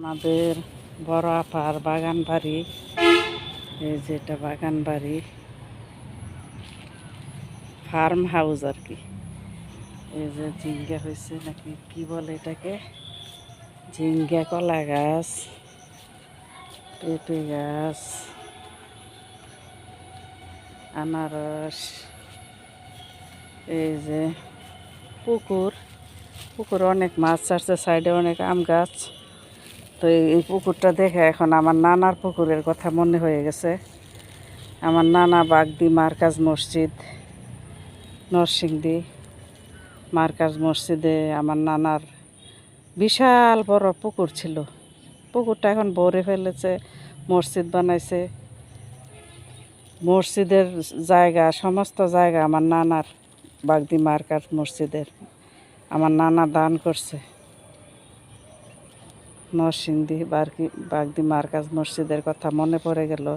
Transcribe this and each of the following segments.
আমাদের বড় আপার বাগান বাড়ি। এই যে এটা বাগান বাড়ি, ফার্ম হাউস আর কি। এই যে ঝিঙ্গা হয়েছে নাকি কি বলে এটাকে, ঝিঙ্গা, কলা গাছ, পেঁপে গাছ, আনারস। এই যে পুকুরে অনেক মাছ ছাড়ছে, সাইডে অনেক আম গাছ। তো এই পুকুরটা দেখে এখন আমার নানার পুকুরের কথা মনে হয়ে গেছে। আমার নানা বাগদি মার্কাজ মসজিদ, নরসিংদী মার্কাজ মসজিদে আমার নানার বিশাল বড় পুকুর ছিল। পুকুরটা এখন ভরে ফেলেছে, মসজিদ বানাইছে। মসজিদের জায়গা, সমস্ত জায়গা আমার নানার, বাগদি মার্কাজ মসজিদের আমার নানা দান করছে। নরসিংদী বাগদি মার্কাজ মসজিদের কথা মনে পড়ে গেল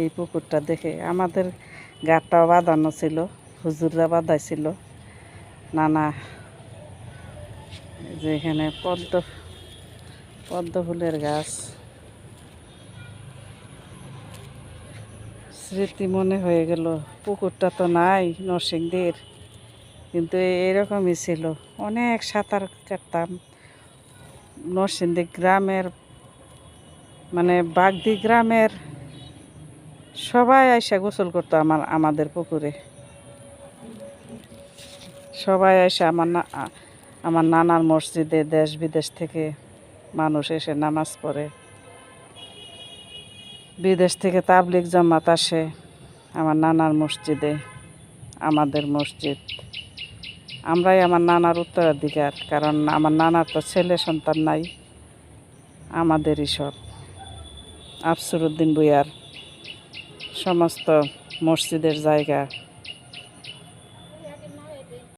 এই পুকুরটা দেখে। আমাদের গাঁটটাও বাঁধানো ছিল, হুজুররা বাঁধাইছিল। নানা যে এখানে পদ্ম ফুলের গাছ, স্মৃতি মনে হয়ে গেল। পুকুরটা তো নাই নরসিংদীর, কিন্তু এরকমই ছিল। অনেক সাঁতার কাটতাম নরসিংদী গ্রামের, মানে বাগদি গ্রামের সবাই আইসা গোসল করতো আমাদের পুকুরে। সবাই আইসা আমার নানার মসজিদে দেশ বিদেশ থেকে মানুষ এসে নামাজ পড়ে। বিদেশ থেকে তাবলিগ জামাত আসে আমার নানার মসজিদে, আমাদের মসজিদ। আমরাই আমার নানার উত্তরাধিকার, কারণ আমার নানার তো ছেলে সন্তান নাই, আমাদেরই সব। আফসর উদ্দিন ভূঁইয়ার সমস্ত মসজিদের জায়গা